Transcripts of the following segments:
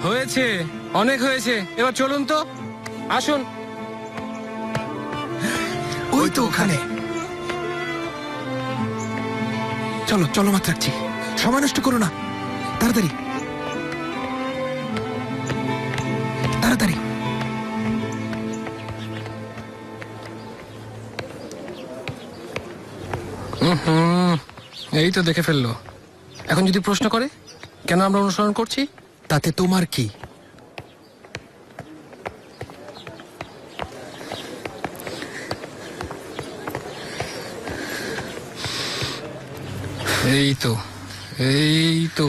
হয়েছে, অনেক হয়েছে, এবার চলুন তো, আসুন। ওই তো ওখানে। চলো চলো, মাত্র রাখছি, সময় নষ্ট করো না, তাড়াতাড়ি তাড়াতাড়ি। এই তো দেখে ফেললো। এখন যদি প্রশ্ন করে কেন আমরা অনুসরণ করছি, তাতে তোমার কি? এই তো, এই তো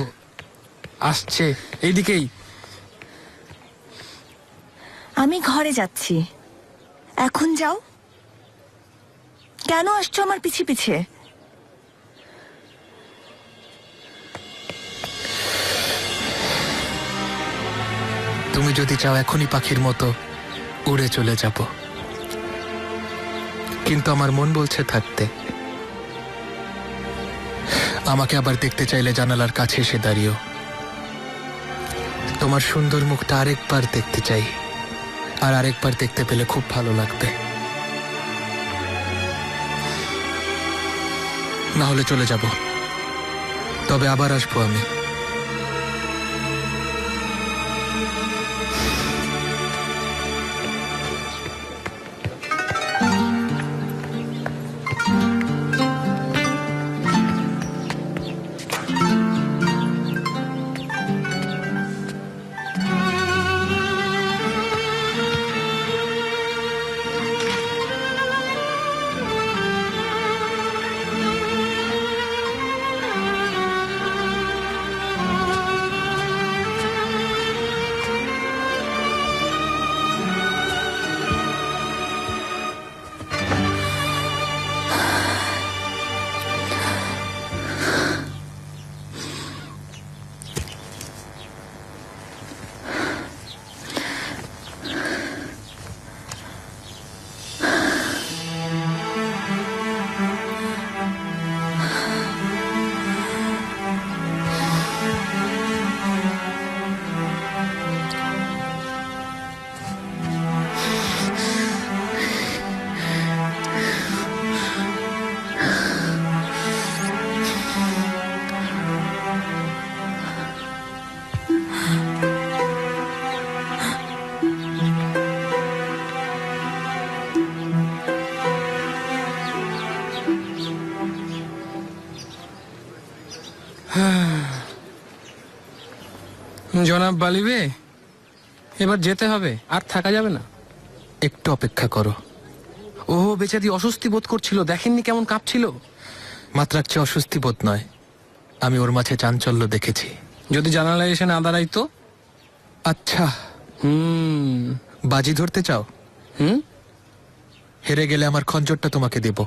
আসছে, এইদিকেই। আমি ঘরে যাচ্ছি, এখন যাও। কেন আসছো আমার পিছে পিছে? তুমি যদি চাও এখনই পাখির মতো উড়ে চলে যাব, কিন্তু আমার মন বলছে থাকতে। আমাকে আবার দেখতে চাইলে জানালার কাছে এসে দাঁড়িয়েও। তোমার সুন্দর মুখটা আরেকবার দেখতে চাই, আর আরেকবার দেখতে পেলে খুব ভালো লাগবে। না হলে চলে যাব, তবে আবার আসবো আমি। জনাব বালিবে, এবার যেতে হবে, আর থাকা যাবে না। একটু অপেক্ষা করো। ও বেচারি অস্বস্তি বোধ করছিল, দেখেননি কেমন কাঁপছিল? মাত্রাচ্ছি অস্বস্তি বোধ নয়, আমি ওর মাঝে চাঞ্চল্য দেখেছি। যদি জানালায় এসে না দাঁড়াইতো? আচ্ছা, বাজি ধরতে চাও? হেরে গেলে আমার খঞ্জরটা তোমাকে দেব,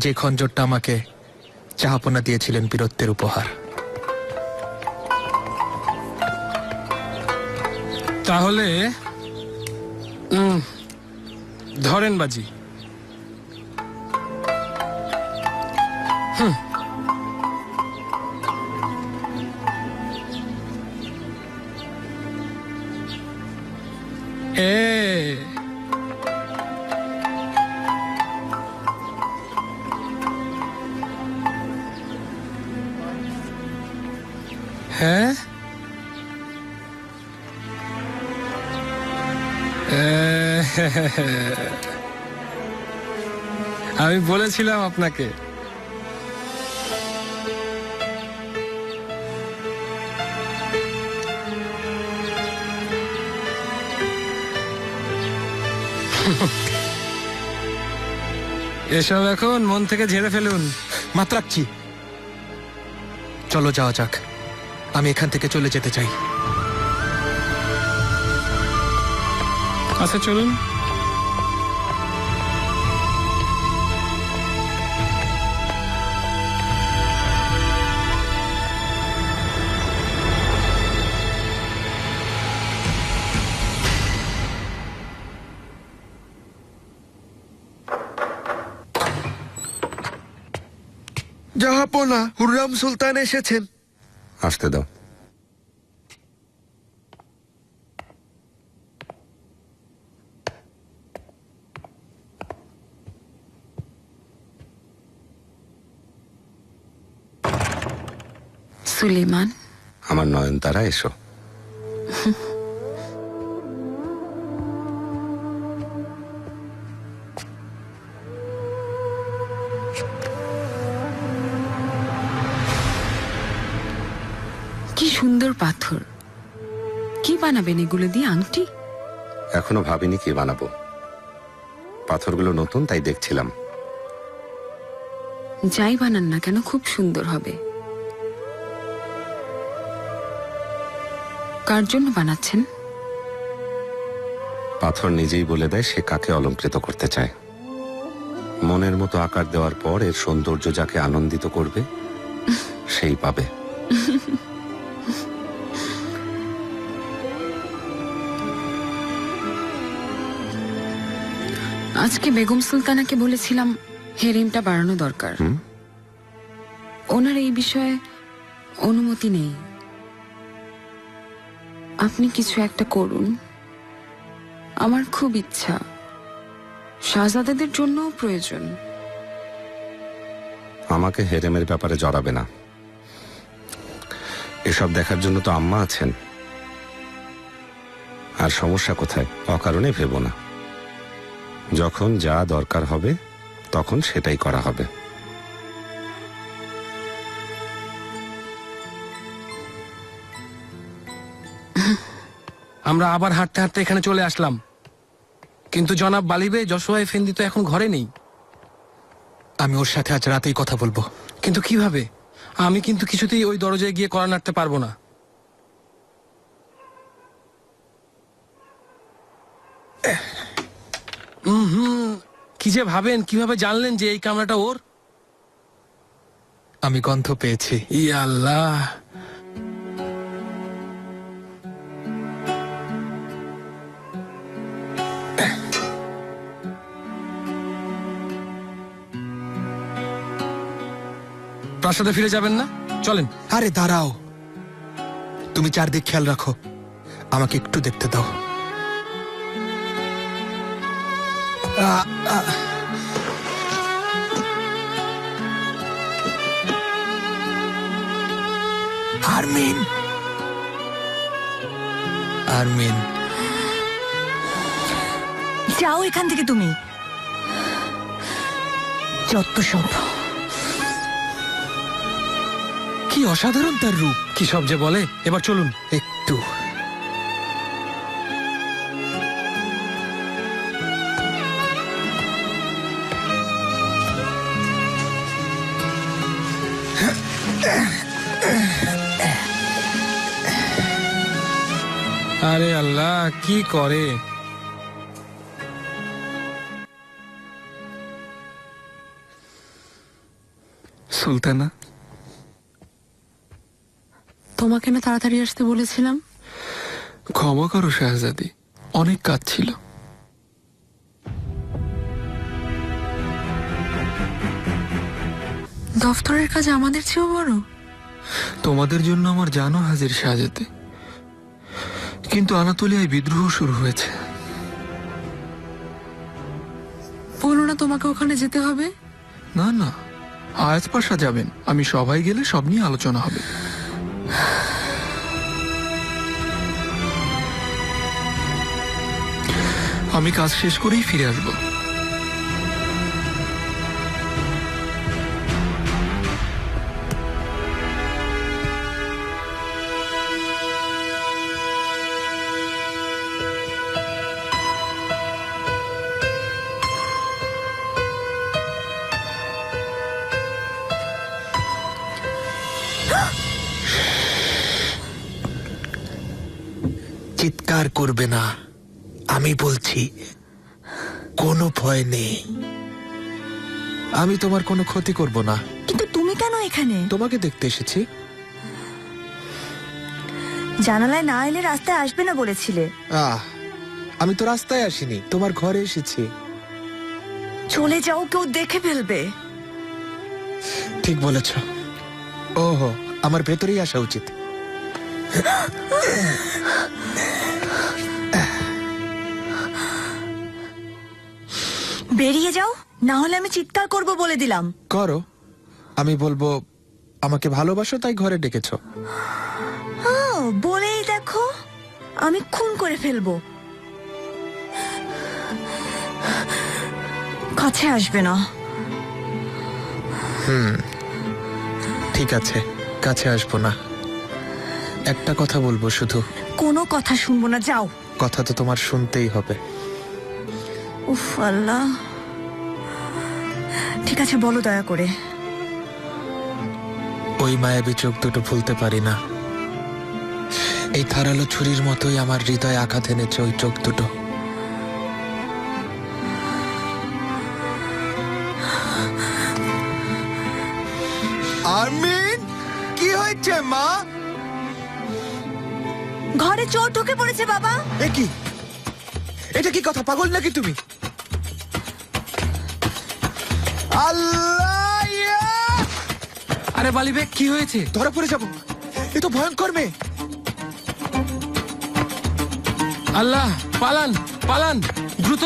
যে খঞ্জরটা আমাকে চাহাপনা দিয়েছিলেন বীরত্বের উপহার। তাহলে ধরেন বাজি। হ্যাঁ, আমি বলেছিলাম আপনাকে। এসব এখন মন থেকে ঝেড়ে ফেলুন। মাত্র রাখছি, চলো যাওয়া যাক, আমি এখান থেকে চলে যেতে চাই। আচ্ছা চলুন। জাহাপনা, হুররাম সুলতান এসেছেন। আসতে দাও। সুলেমান, আমার নয়নতারা, এসো। কি সুন্দর পাথর! কি বানাবেন এগুলো দিয়ে? আংটি? এখনো ভাবিনি কি বানাবো। পাথরগুলো নতুন, তাই দেখছিলাম। যাই বানান না কেন, খুব সুন্দর হবে। কার জন্য বানাচ্ছেন? পাথর নিজেই বলে দেয় সে কাকে অলংকৃত করতে চায়। মনের মতো আকার দেওয়ার পর এর সৌন্দর্য যাকে আনন্দিত করবে সেই পাবে। আজকে বেগম সুলতানাকে বলেছিলাম হেরেমটা বাড়ানো দরকার। ওনার এই বিষয়ে অনুমতি নেই। আপনি কিছু একটা করুন। আমার খুব ইচ্ছা, শাহজাদাদের জন্যও প্রয়োজন। আমাকে হেরেমের ব্যাপারে জড়াবে না। এসব দেখার জন্য তো আম্মা আছেন। আর সমস্যা কোথায়? অকারণে ভেবো না। যখন যা দরকার হবে তখন সেটাই করা হবে। আমরা আবার হাঁটতে হাঁটতে এখানে চলে আসলাম, কিন্তু জনাব বালিবে যশোয়া এফেন্দি তো এখন ঘরে নেই। আমি ওর সাথে আজ রাতেই কথা বলবো। কিন্তু কিভাবে? আমি কিন্তু কিছুতেই ওই দরজায় গিয়ে কড়া নাড়তে পারবো না। কি যে ভাবেন, কিভাবে জানলেন যে এই কামরাটা ওর? আমি গন্ধ পেয়েছি। ইয়া আল্লাহ! প্রাসাদে ফিরে যাবেন না? চলেন। আরে দাঁড়াও, তুমি চারদিক খেয়াল রাখো, আমাকে একটু দেখতে দাও। আরমিন, আরমিন, যাও এখান থেকে তুমি। যত সব! কি অসাধারণ তার রূপ! কি সব যে বলে! এবার চলুন। একটু আরে আল্লাহ, কি করে! সুলতানা, তোমাকে না তাড়াতাড়ি আসতে বলেছিলাম? ক্ষমা করো শাহজাদি, অনেক কাজ ছিল। দফতরের কাজ আমাদের চেয়েও বড়। তোমাদের জন্য আমার জানও হাজির শাহজাদি, কিন্তু আনাতোলিয়ায় বিদ্রোহ শুরু হয়েছে। বলো না তোমাকে ওখানে যেতে হবে। না না, আয়াজ পাশা যাবেন, আমি সবাই গেলে সব নিয়ে আলোচনা হবে। আমি কাজ শেষ করেই ফিরে আসবো। চিৎকার করবে না, আমি বলছি, কোনো ভয় নেই। আমি তোমার কোনো ক্ষতি করব না। কিন্তু তুমি কেন এখানে? তোমাকে দেখতে এসেছি। জানালায় না এলে রাস্তায় আসবে না বলেছিলে। আমি তো রাস্তায় আসিনি, তোমার ঘরে এসেছি। চলে যাও, কেউ দেখে ফেলবে। ঠিক বলেছ। ওহো, আমার ভেতরেই আসা উচিত। বেরিয়ে যাও, না হলে আমি চিৎকার করব বলে দিলাম। করো, আমি বলবো আমাকে ভালোবাসো তাই ঘরে ডেকেছো। ও, বলেই দেখো, আমি খুন করে ফেলবো। কাছে আসবে না। ঠিক আছে, কাছে আসবো না। একটা কথা বলবো শুধু। কোনো কথা শুনবো না, যাও। কথা তো তোমার শুনতেই হবে। উফ আল্লাহ। ঠিক আছে, বলো দয়া করে। ওই মায়াবী চোখ দুটো ভুলতে পারি না। এই ধারালো ছুরির মতোই আমার হৃদয়ে আঘাত এনেছে ওই চোখ দুটো। আরমিন, কি হয়েছে মা? ঘরে চোর ঢুকে পড়েছে বাবা। এ কি? এটা কি কথা? পাগল নাকি তুমি? আল্লাহ, ইয়া! আরে বালিবে, কি হয়েছে? ধরা পড়ে যাবো। এ তো ভয়ঙ্কর মেয়ে। আল্লাহ, পালান পালান দ্রুত।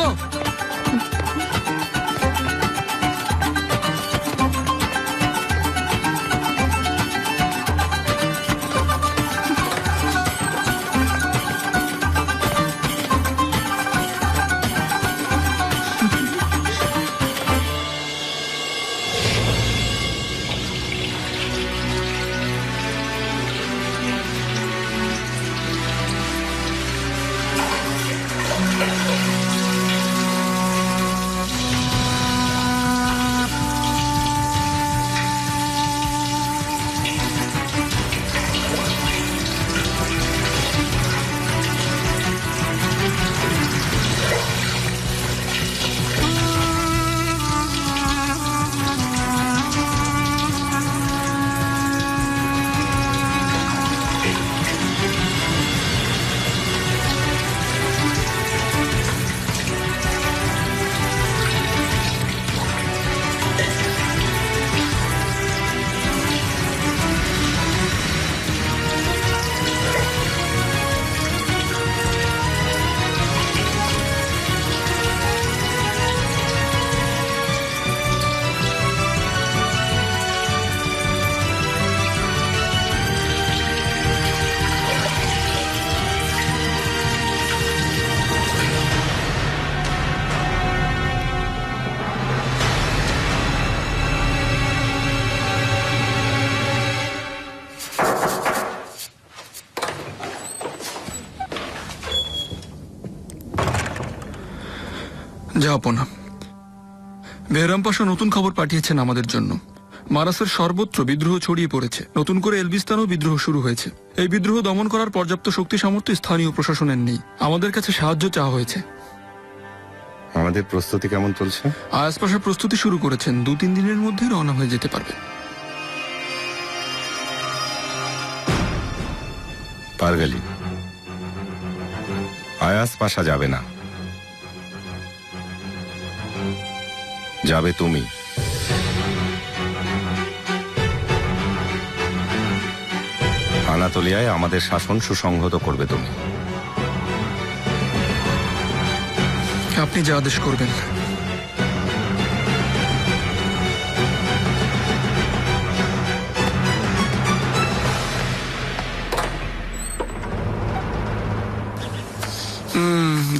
জাহাপনা, বেহরাম পাশা নতুন খবর পাঠিয়েছেন আমাদের জন্য। মারাসের সর্বত্র বিদ্রোহ ছড়িয়ে পড়েছে। নতুন করে এলবিস্তানেও বিদ্রোহ শুরু হয়েছে। এই বিদ্রোহ দমন করার পর্যাপ্ত শক্তি সামর্থ্য স্থানীয় প্রশাসনের নেই। আমাদের কাছে সাহায্য চাওয়া হয়েছে। আমাদের প্রস্তুতি কেমন চলছে? আয়াস পাশা প্রস্তুতি শুরু করেছেন। 2-3 দিনের মধ্যেই রওনা হয়ে যেতে পারবে। পারগালি, আয়াস পাশা যাবে না, যাবে তুমি। আনাতোলিয়ায় আমাদের শাসন সুসংহত করবে তুমি। আপনি যা আদেশ করবেন।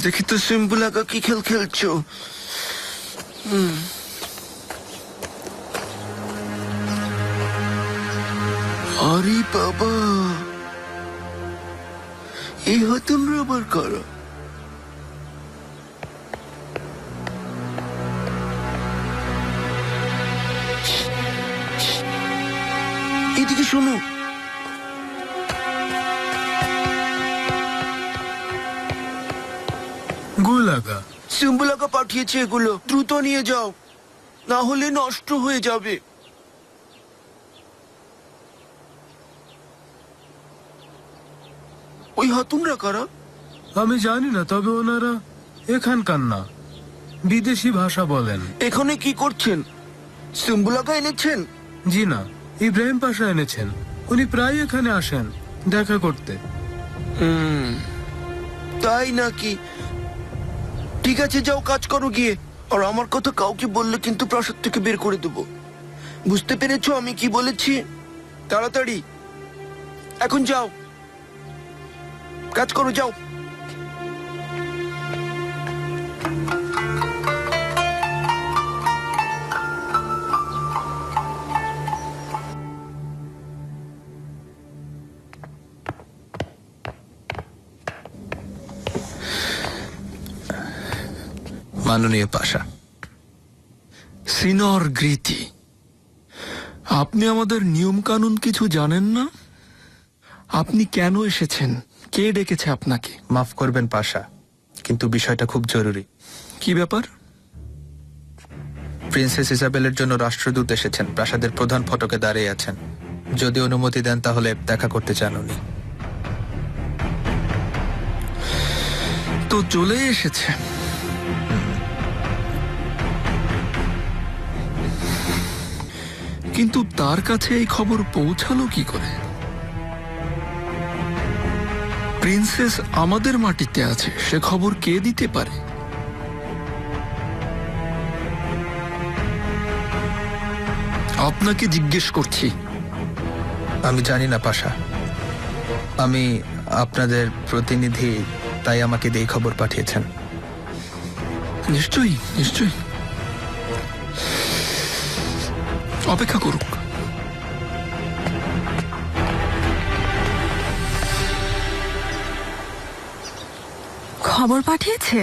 দেখি তো সিম্বুলাকা কি খেল খেলছো। আরে বাবা, এই হাতুন রাবার করা। এদিকে শোনো। গুলাগা সিম্বুলাকা পাঠিয়েছে এগুলো, দ্রুত নিয়ে যাও, না হলে নষ্ট হয়ে যাবে। ওই হাতুনরা কারা? আমি জানি না, তবে ওনারা এখানকার না, বিদেশি ভাষা বলেন। এখানে কি করছেন? সিম্বুলাকা এনেছেন? জি না, ইব্রাহিম পাশা এনেছেন। উনি প্রায় এখানে আসেন দেখা করতে। তাই নাকি? ঠিক আছে, যাও কাজ করো গিয়ে। আর আমার কথা কাউকে বললে কিন্তু প্রাসাদ থেকে বের করে দেবো। বুঝতে পেরেছো আমি কি বলেছি? তাড়াতাড়ি এখন যাও, কাজ করো, যাও। মাননীয় পাশা, সিনর গ্রীতি, আপনি আমাদের নিয়ম কানুন কিছু জানেন না? আপনি কেন এসেছেন? কে ডেকেছে আপনাকে? মাফ করবেন পাশা, কিন্তু বিষয়টা খুব জরুরি। কি ব্যাপার? প্রিন্সেস ইসাবেলের জন্য রাষ্ট্রদূত এসেছেন, প্রাসাদের প্রধান ফটকে দাঁড়িয়ে আছেন। যদি অনুমতি দেন তাহলে দেখা করতে চান উনি। তো চলে এসেছে। কিন্তু তার কাছে এই খবর পৌঁছালো কি করে? প্রিন্সেস আমাদের মাটিতে আছে, সে খবর কে দিতে পারে? আপনাকে জিজ্ঞেস করছি। আমি জানি না পাশা, আমি আপনাদের প্রতিনিধি, তাই আমাকে দিয়ে খবর পাঠিয়েছেন। নিশ্চয়ই নিশ্চয়ই, অপেক্ষা করুক। খবর পাঠিয়েছে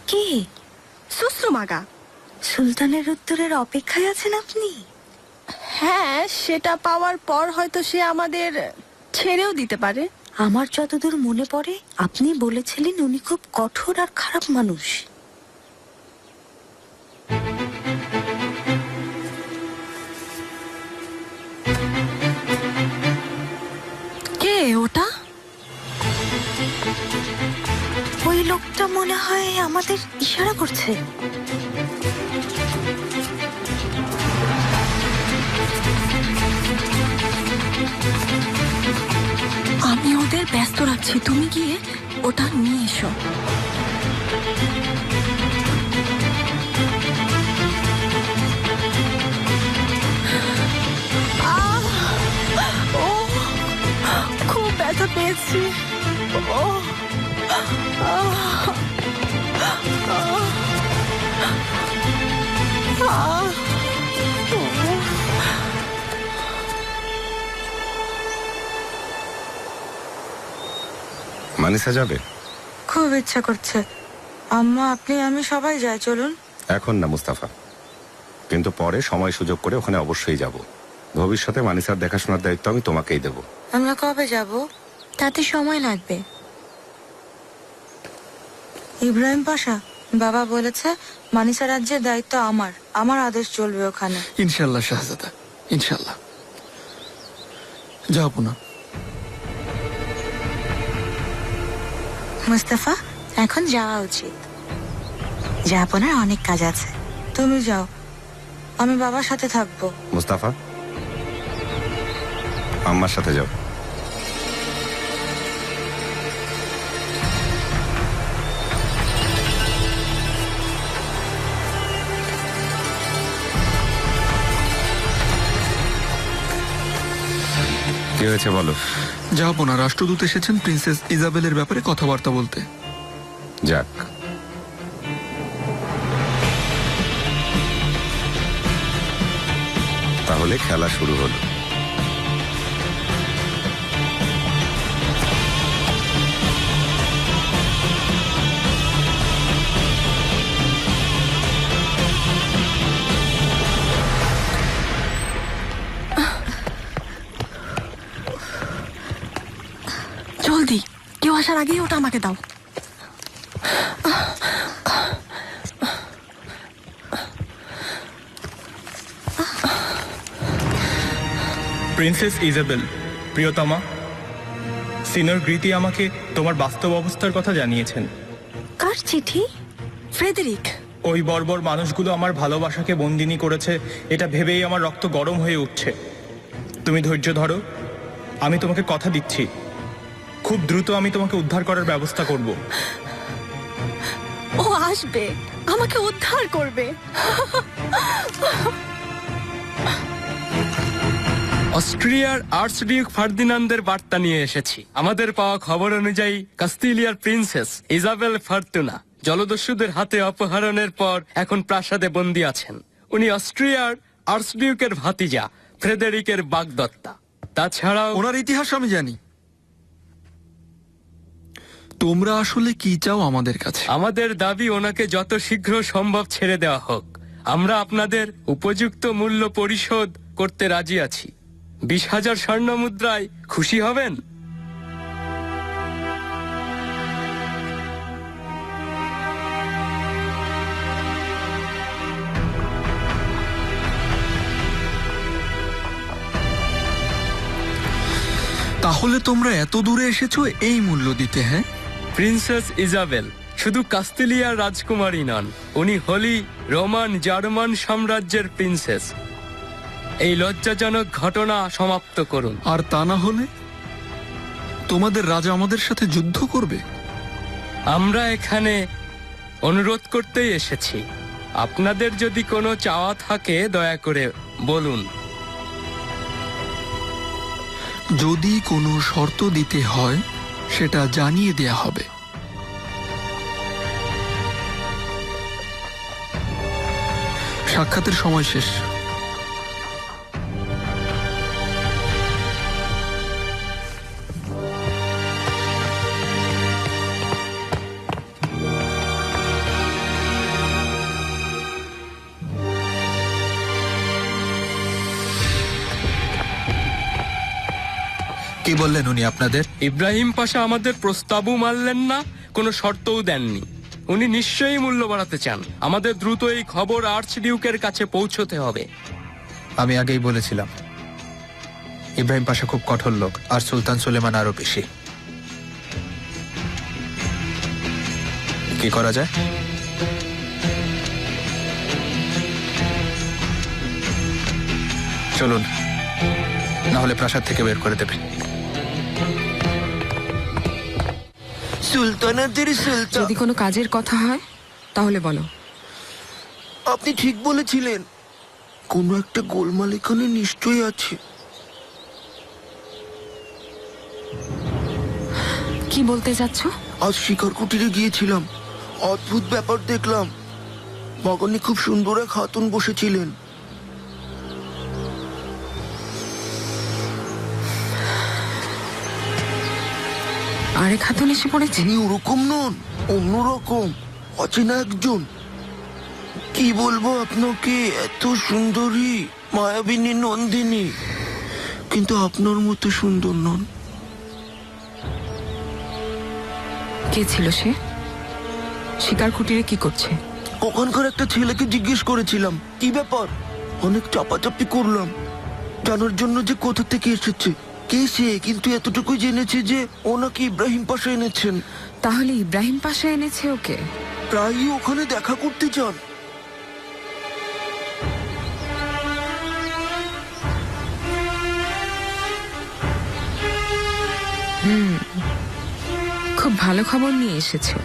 কি? সুশ্রুমাগা, সুলতানের উত্তরের অপেক্ষায় আছেন আপনি? হ্যাঁ, সেটা পাওয়ার পর হয়তো সে আমাদের ছেড়েও দিতে পারে। আমার যতদূর মনে পড়ে আপনি বলেছিলেন উনি খুব কঠোর আর খারাপ মানুষ। কে ওটা? ওই লোকটা মনে হয় আমাদের ইশারা করছে। আমি ওদের ব্যস্ত রাখছি, তুমি গিয়ে ওটা নিয়ে এসো। খুব ব্যথা পেয়েছি। মানিসা যাবে? খুব ইচ্ছা করছে। আম্মা, আপনি, আমি সবাই যাই, চলুন। এখন না মুস্তাফা, কিন্তু পরে সময় সুযোগ করে ওখানে অবশ্যই যাব। ভবিষ্যতে মানিসার দেখাশোনার দায়িত্ব আমি তোমাকেই দেব। আমরা কবে যাব? তাতে সময় লাগবে। ইব্রাহিম পাশা, বাবা বলেছে মানিসা রাজ্যের দায়িত্ব আমার, আমার আদেশ চলবে ওখানে। ইনশাল্লাহ শাহজাদা, ইনশাল্লাহ। যাও না। মুস্তাফা, এখন যাওয়া উচিত। যাপনের অনেক কাজ আছে, তুমি যাও, আমি বাবার সাথে থাকবো। মুস্তাফা, আম্মার সাথে যাও। কি হয়েছে বলো? যাবো না, রাষ্ট্রদূত এসেছেন প্রিন্সেস ইজাবেলের ব্যাপারে কথাবার্তা বলতে। যাক, তাহলে খেলা শুরু হলো। জলদি, কেউ আসার আগেই ওটা আমাকে দাও। প্রিন্সেস ইজাবেল, প্রিয়তমা, সিনিয়র গ্রীতি আমাকে তোমার বাস্তব অবস্থার কথা জানিয়েছেন। কার চিঠি? ফ্রেডেরিক। ওই বর্বর মানুষগুলো আমার ভালোবাসাকে বন্দিনী করেছে, এটা ভেবেই আমার রক্ত গরম হয়ে উঠছে। তুমি ধৈর্য ধরো, আমি তোমাকে কথা দিচ্ছি, খুব দ্রুত আমি তোমাকে উদ্ধার করার ব্যবস্থা করব। ও আসবে, আমাকে উদ্ধার করবে। অস্ট্রিয়ার আর্চডিউক ফার্দিনান্দের বার্তা নিয়ে এসেছি। আমাদের পাওয়া খবর অনুযায়ী কাস্তিলিয়ার প্রিন্সেস ইজাবেল ফর্তুনা জলদস্যুদের হাতে অপহরণের পর এখন প্রাসাদে বন্দী আছেন। উনি অস্ট্রিয়ার আর্চডিউকের ভাতিজা ফ্রেডেরিকের বাগদত্তা। তাছাড়াও ওনার ইতিহাস আমি জানি। তোমরা আসলে কি চাও আমাদের কাছে? আমাদের দাবি ওনাকে যত শীঘ্র সম্ভব ছেড়ে দেওয়া হোক। আমরা আপনাদের উপযুক্ত মূল্য পরিশোধ করতে রাজি আছি। 20,000 স্বর্ণ মুদ্রায় খুশি হবেন? তাহলে তোমরা এত দূরে এসেছো এই মূল্য দিতে? হ্যাঁ, প্রিন্সেস ইজাবেল শুধু কাস্তিলিয়ার রাজকুমারী নন, উনি হলি রোমান জার্মান সাম্রাজ্যের প্রিন্সেস। এই লজ্জাজনক ঘটনা সমাপ্ত করুন। আর তা না হলে তোমাদের রাজা আমাদের সাথে যুদ্ধ করবে। আমরা এখানে অনুরোধ করতেই এসেছি। আপনাদের যদি কোনো চাওয়া থাকে দয়া করে বলুন। যদি কোনো শর্ত দিতে হয় সেটা জানিয়ে দেয়া হবে। সাক্ষাতের সময় শেষ। কি বললেন উনি আপনাদের? ইব্রাহিম পাশা আমাদের প্রস্তাবও মানলেন না, কোনো শর্তও দেননি। উনি নিশ্চয়ই মূল্য বাড়াতে চান। আমাদের দ্রুত এই খবর আর্চডিউকের কাছে পৌঁছতে হবে। আমি আগেই বলেছিলাম ইব্রাহিম পাশা খুব কঠোর লোক, আর সুলতান সুলেমান আরো বেশি। কি করা যায়? চলুন, না হলে প্রাসাদ থেকে বের করে দেবে। সুলতানাদের সুলতান। যদি কোনো কাজের কথা হয় তাহলে বলো। আপনি ঠিক বলেছিলেন, কোনো একটা গোলমাল এখানে নিশ্চয়ই আছে। কি বলতে যাচ্ছ? আজ শিকার কুটিরে গিয়েছিলাম, অদ্ভুত ব্যাপার দেখলাম। বাগানে খুব সুন্দর এক খাতুন বসেছিলেন। আরেক হাতুন এসে পড়েছে। তিনি ওরকম নন, অন্যরকম, অচেনা একজন। কি বলবো আপনাকে, এত সুন্দরী, মায়াবিনী, নন্দিনী, কিন্তু আপনার মতো সুন্দর নন। কে ছিল সে? শিকার কুটিরে কি করছে? ওখানকার একটা ছেলেকে জিজ্ঞেস করেছিলাম কি ব্যাপার। অনেক চাপাচাপি করলাম জানার জন্য যে কোথা থেকে এসেছে, কে সে, কিন্তু এতটুকুই জেনেছে যে ওনাকে ইব্রাহিম পাশা এনেছেন। তাহলে ইব্রাহিম পাশা এনেছে ওকে? প্রায়ই ওখানে দেখা করতে যান। খুব ভালো খবর নিয়ে এসেছো।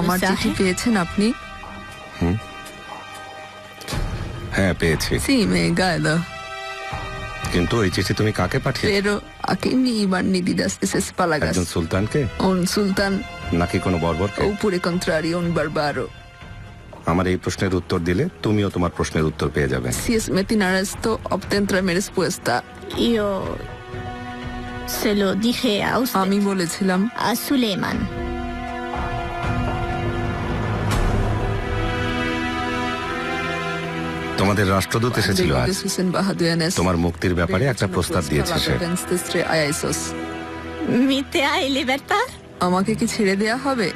আমার চিঠি পেয়েছেন আপনি? হ্যাঁ, পেয়েছি। Sí, me gaida. কিন্তু এই চিঠি তুমি কাকে পাঠিয়েছো? Pero aquí ni iban ni didas esas palabras. একজন সুলতানকে Un sultán নাকি কোনো বর্বরকে? o pure contrario, un bárbaro. আমার এই প্রশ্নের উত্তর দিলে তুমিও তোমার প্রশ্নের উত্তর পেয়ে যাবে। Si es metinar esto, obtendré mi respuesta. Yo se lo dije a usted. আমি বলেছিলাম A Suleiman. তোমাদের রাষ্ট্রদূত এসেছিল আজ। Husen Bahaduyanes. তোমার মুক্তির ব্যাপারে একটা প্রস্তাব দিয়েছে সে। ¿Me te hay libertad? আমাকে কি ছেড়ে দেয়া হবে?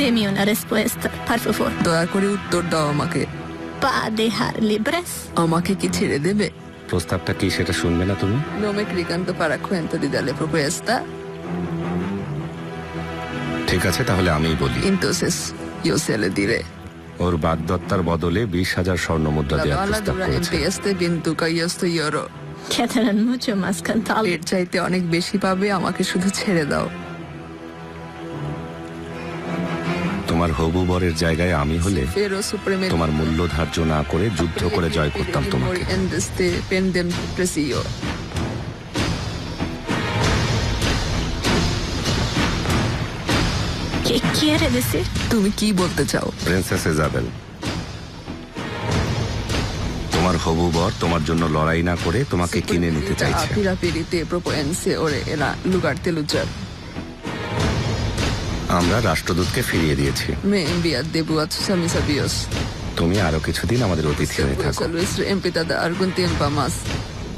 Demi una risposta, per favore. দয়া করে উত্তর দাও আমাকে। Pa dejar libres. আমাকে কি ছেড়ে দেবে? প্রস্তাবটা কি সেটা শুনবে না তুমি? No me cricanto para cuento di dalle proposta. ঠিক আছে, তাহলে আমিই বলি। Entonces, yo se le diré. ওর বাগদত্তার বদলে 20,000 স্বর্ণ মুদ্রা La দেওয়ার bala প্রস্তাব dura করেছে। empieste bintuka yosto yoro. Che tenen mucho más cantado. এর চাইতে অনেক বেশি পাবে, আমাকে শুধু ছেড়ে দাও। তোমার হবু বরের জায়গায় আমি হলে Pero supreme তোমার মূল্য ধার্য না করে যুদ্ধ করে জয় করতাম তোমাকে। en este pendem presio. ¿Qué quiere decir? তুমি কি বলতে চাও? প্রিন্সেস ইজাবেল, তোমার হবু বর তোমার জন্য লড়াই না করে তোমাকে কিনে নিতে চাইছে। Pirapirite propoense ore era lugar de luchar. আমরা রাষ্ট্রদূতকে ফিরিয়ে দিয়েছি। Me envía debu a tus mis avios. তুমি আরো কিছুদিন আমাদের অতিথি হয়ে থাকো। Nuestro empitada algún tiempo más.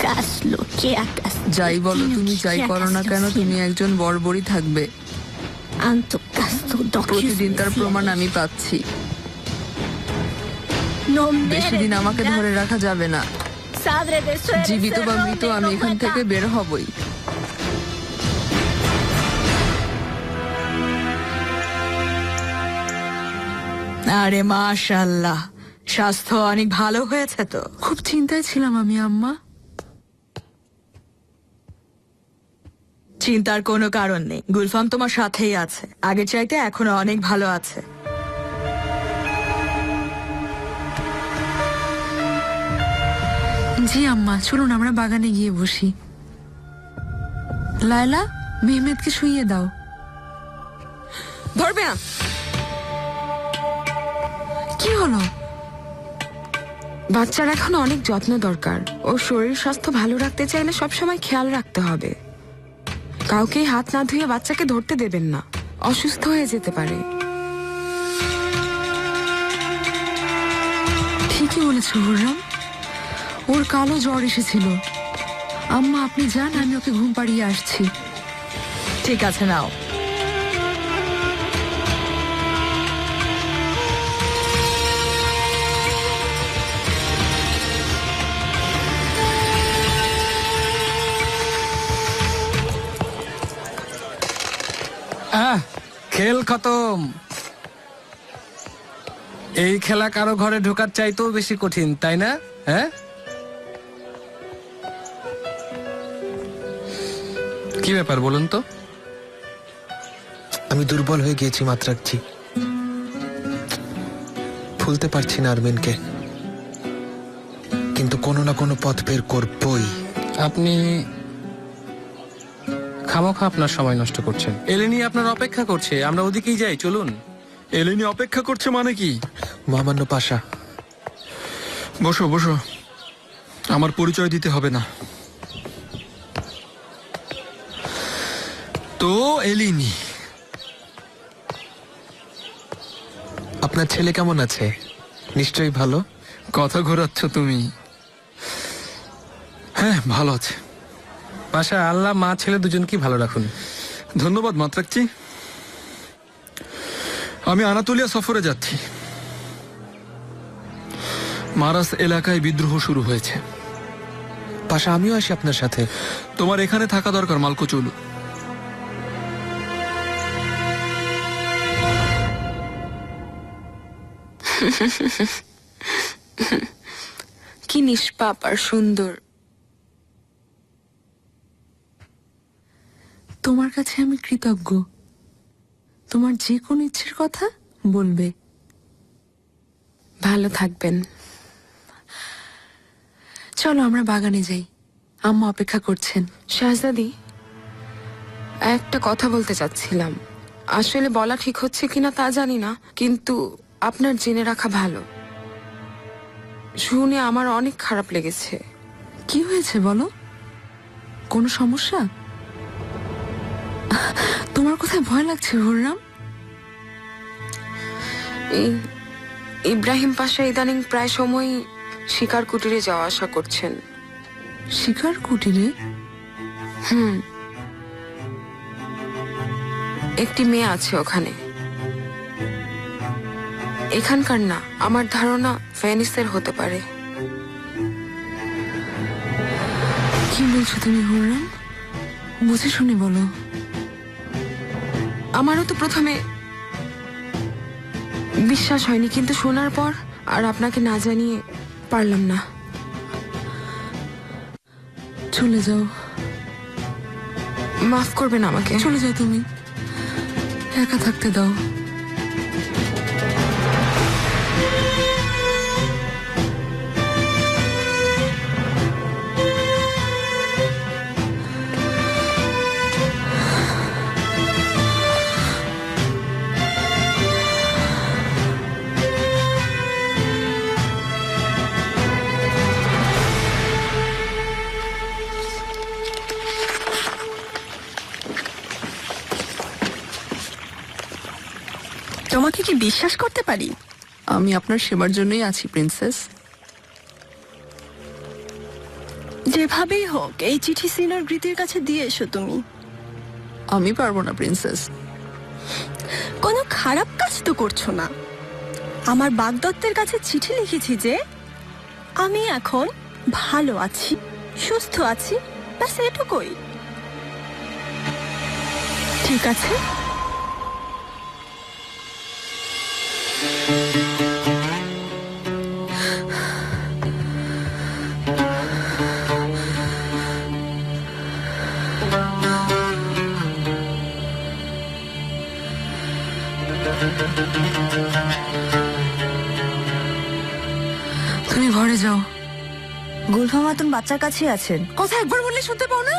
Caslo, ¿qué hagas? যাই বলো তুমি, যাই করো না কেন, তুমি একজন বর্বরই থাকবে। Anto casto প্রতিদিন তার প্রমাণ আমি পাচ্ছি। বেশি দিন আমাকে ধরে রাখা যাবে না। জীবিত বা মৃত আমি এখান থেকে বের হবই। আরে মাশাআল্লাহ, স্বাস্থ্য অনেক ভালো হয়েছে তো। খুব চিন্তায় ছিলাম আমি আম্মা। চিন্তার কোনো কারণ নেই, গুলফাম তোমার সাথেই আছে, আগের চাইতে এখনো অনেক ভালো আছে। জি আম্মা, চলুন আমরা বাগানে গিয়ে বসি। লায়লা, মেহমেদকে শুইয়ে দাও। ধরবে না। কি হলো? বাচ্চার এখন অনেক যত্ন দরকার। ওর শরীর স্বাস্থ্য ভালো রাখতে চাইলে সবসময় খেয়াল রাখতে হবে। কাউকেই হাত না ধুয়ে বাচ্চাকে ধরতে দেবেন না, অসুস্থ হয়ে যেতে পারে। ঠিকই বলেছ হুররাম, ওর কালো জ্বর এসেছিল। আম্মা আপনি যান, আমি ওকে ঘুম পাড়িয়ে আসছি। ঠিক আছে, নাও। খেল খতম। এই খেলা কারো ঘরে ঢোকার চাইতেও বেশি কঠিন, তাই না? হ্যাঁ, কি ব্যাপার বলুন তো? আমি দুর্বল হয়ে গিয়েছি মাত্রাকজি, ভুলতে পারছি না আরমিনকে, কিন্তু কোনো না কোনো পথ বের করবই। আপনি খামোখা আপনার সময় নষ্ট করছেন। এলেনি আপনার অপেক্ষা করছে, আমরা ওদিকেই যাই, চলুন। এলেনি অপেক্ষা করছে মানে কি? মহামান্য পাশা, বসো বসো, আমার পরিচয় দিতে হবে না। তো এলিনি, আপনার ছেলে কেমন আছে? নিশ্চয়ই ভালো। কথা ঘোরাচ্ছ তুমি। হ্যাঁ, ভালো আছে। পাশা, আল্লাহ মা ছেলে দুজনকেই ভালো রাখুন। ধন্যবাদ মাত্রাকজি। আমি আনাতোলিয়া সফরে যাচ্ছি। মারাস এলাকায় বিদ্রোহ শুরু হয়েছে। পাশা, আমিও আসি আপনার সাথে। তোমার এখানে থাকা দরকার মালকো চলু। কি নিষ্পাপ আর সুন্দর। তোমার কাছে আমি কৃতজ্ঞ। তোমার যে কোনো ইচ্ছের কথা বলবে। ভালো থাকবেন। চলো আমরা বাগানে যাই, আম্মা অপেক্ষা করছেন। শাহজাদি, একটা কথা বলতে চাচ্ছিলাম। আসলে বলা ঠিক হচ্ছে কিনা তা জানি না, কিন্তু আপনার জেনে রাখা ভালো। শুনে আমার অনেক খারাপ লেগেছে। কি হয়েছে বলো? কোনো সমস্যা? তোমার কোথায় ভয় লাগছে হুররাম? ইব্রাহিম পাশা ইদানিং প্রায় সময় শিকার কুটিরে যাওয়া আসা করছেন। শিকার কুটিরে? একটি মেয়ে আছে ওখানে। এখানকার না, আমার ধারণা ভেনিসের হতে পারে। কি বলছো তুমি হুররাম? বুঝে শুনে বলো। আমারও তো প্রথমে বিশ্বাস হয়নি, কিন্তু শোনার পর আর আপনাকে না জানিয়ে পারলাম না। চলে যাও, মাফ করবেন আমাকে। চলে যাও, তুমি একা থাকতে দাও। তোমাকে কি বিশ্বাস করতে পারি? আমি আপনার সেবার জন্যই আছি প্রিন্সেস। যেভাবেই হোক এই চিঠি সিনিয়র গ্রিতির কাছে দিয়ে এসো তুমি। আমি পারবো না প্রিন্সেস। কোনো খারাপ কাজ তো করছো না। আমার বাগদত্তের কাছে চিঠি লিখেছি যে আমি এখন ভালো আছি, সুস্থ আছি, ব্যাস এটুকুই। ঠিক আছে? তুমি ঘরে যাও। গুলফা মাতুন বাচ্চার কাছে আছেন। কথা একবার বললে শুনতে পাও না?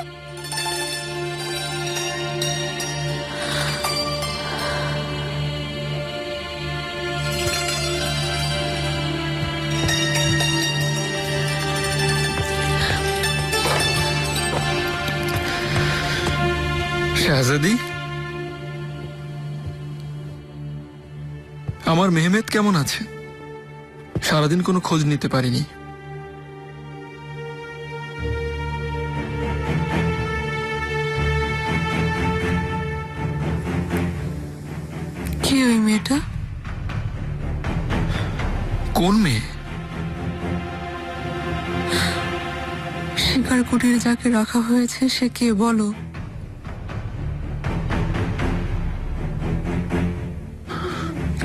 শাহজাদি, আমার মেহমেদ কেমন আছে? সারাদিন কোনো খোঁজ নিতে পারিনি। কি ওই মেয়েটা? কোন মেয়ে? শিকার কুটিরে যাকে রাখা হয়েছে সে কে বলো?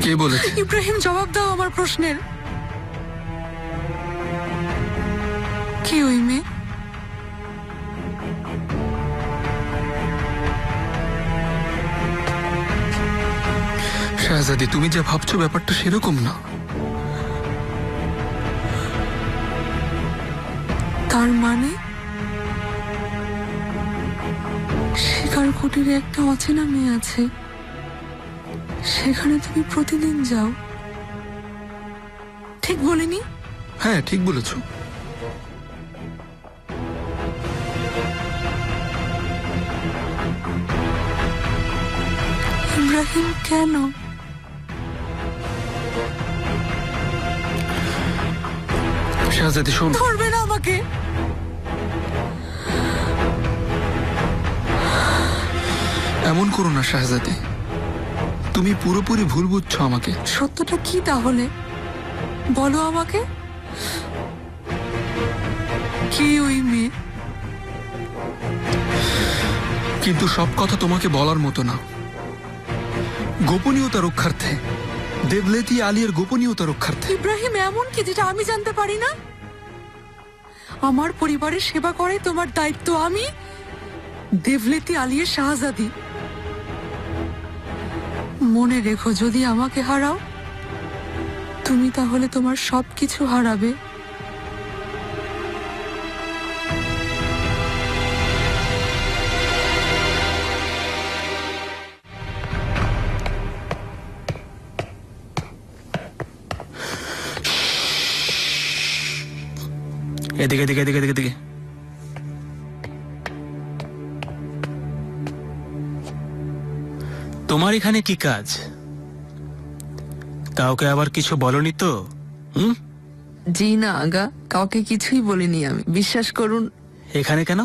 কে বলেছে? ইব্রাহিম, জবাব দাও আমার প্রশ্নের। কি ওই মেয়ে? শাহজাদি, তুমি যা ভাবছো ব্যাপারটা সেরকম না। তার মানে শিকার কুটিরে একটা অচেনা মেয়ে আছে, সেখানে তুমি প্রতিদিন যাও। ঠিক বলিনি? হ্যাঁ, ঠিক বলেছো। ইব্রাহিম, কেন? শাহজাদি শোন। ধরবে না আমাকে। এমন করো না শাহজাদি, তুমি পুরোপুরি ভুল বুঝছো আমাকে। সত্যটা কি তাহলে বলো আমাকে। কে ওই মেয়ে? কিন্তু সব কথা তোমাকে বলার মতো না। গোপনীয়তা রক্ষার্থে, দেবলেতি আলিয়ার গোপনীয়তা রক্ষার্থে। ইব্রাহিম, এমন কি যেটা আমি জানতে পারি না? আমার পরিবারের সেবা করে তোমার দায়িত্ব। আমি দেবলেতি আলিয়ার শাহজাদি। মনে রেখো, যদি আমাকে হারাও তুমি তাহলে তোমার সবকিছু হারাবে। এদিকে এদিকে এদিকে এদিকে এদিকে। তোমার এখানে কি কাজ? কাউকে আবার কিছু বলনি তো? জি না আগা, কাউকে কিছুই বলিনি আমি, বিশ্বাস করুন। এখানে কেন?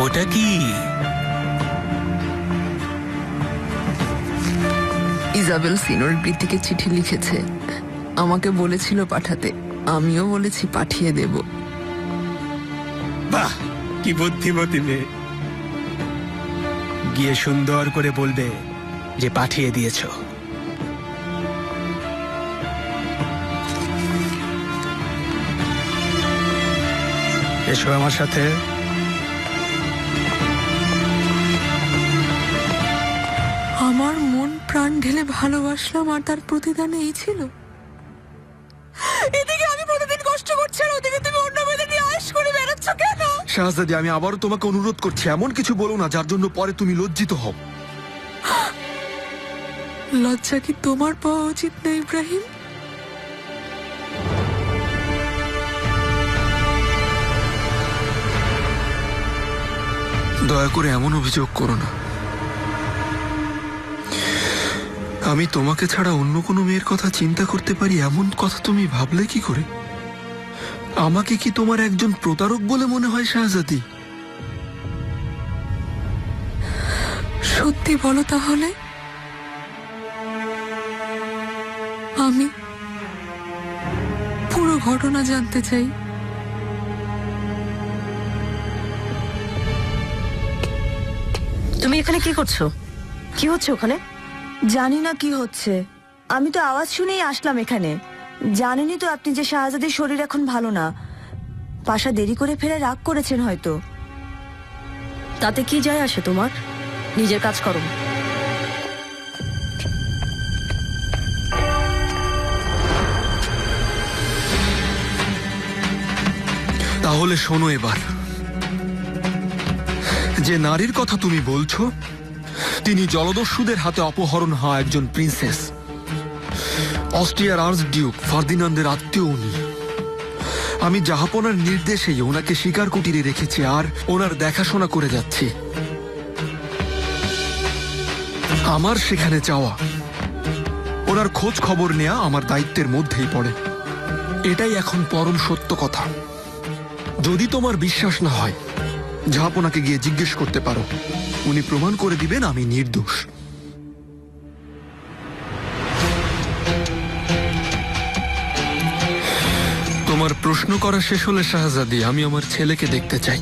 ওটা কি? ইজাবেল সিনিয়রিটিকে চিঠি লিখেছে, আমাকে বলেছিল পাঠাতে, আমিও বলেছি পাঠিয়ে দেব। বাহ, কি বুদ্ধিমতী মেয়ে। গিয়ে সুন্দর করে বলবে যে পাঠিয়ে দিয়েছো। এসো আমার সাথে। আমার মন প্রাণ ঢেলে ভালোবাসলাম, আর তার প্রতিদানে এই ছিল? এদিকে আমি প্রতিদিন কষ্ট করছি, আর ওদিকে তুমি অন্য মেয়েদের নিয়ে আয়েশ করে বেড়াচ্ছ কেন? শাহজাদি, আমি আবারও তোমাকে অনুরোধ করছি, এমন কিছু বলো না যার জন্য পরে তুমি লজ্জিত হও। লজ্জা কি তোমার পাওয়া উচিত না ইব্রাহিম? দয়া করে এমন অভিযোগ করো না। আমি তোমাকে ছাড়া অন্য কোনো মেয়ের কথা চিন্তা করতে পারি এমন কথা তুমি ভাবলে কি করে? আমাকে কি তোমার একজন প্রতারক বলে মনে হয় শাহজাদি? সত্যি বলো তাহলে। আমি পুরো ঘটনা জানতে চাই। তুমি এখানে কি করছো? কি হচ্ছে ওখানে? জানি না কি হচ্ছে, আমি তো আওয়াজ শুনেই আসলাম এখানে। জানেনই তো আপনি যে শাহজাদির শরীর এখন ভালো না। পাশা দেরি করে ফেরে রাগ করেছেন হয়তো। তাতে কি যায় আসে তোমার? নিজের কাজ করো। তাহলে শোনো এবার, যে নারীর কথা তুমি বলছো তিনি জলদস্যুদের হাতে অপহরণ হওয়া একজন প্রিন্সেস। অস্ট্রিয়ার আর্চ ডিউক ফার্দিনান্দের আত্মীয় উনি। আমি জাহাপনার নির্দেশেই ওনাকে শিকার কুটিরে রেখেছি আর ওনার দেখাশোনা করে যাচ্ছি। আমার সেখানে যাওয়া, ওনার খোঁজ খবর নেওয়া আমার দায়িত্বের মধ্যেই পড়ে। এটাই এখন পরম সত্য কথা। যদি তোমার বিশ্বাস না হয়, জাহাপনাকে গিয়ে জিজ্ঞেস করতে পারো, উনি প্রমাণ করে দিবেন আমি নির্দোষ। তোমার প্রশ্ন করা শেষ হলে শাহজাদি, আমি আমার ছেলেকে দেখতে চাই।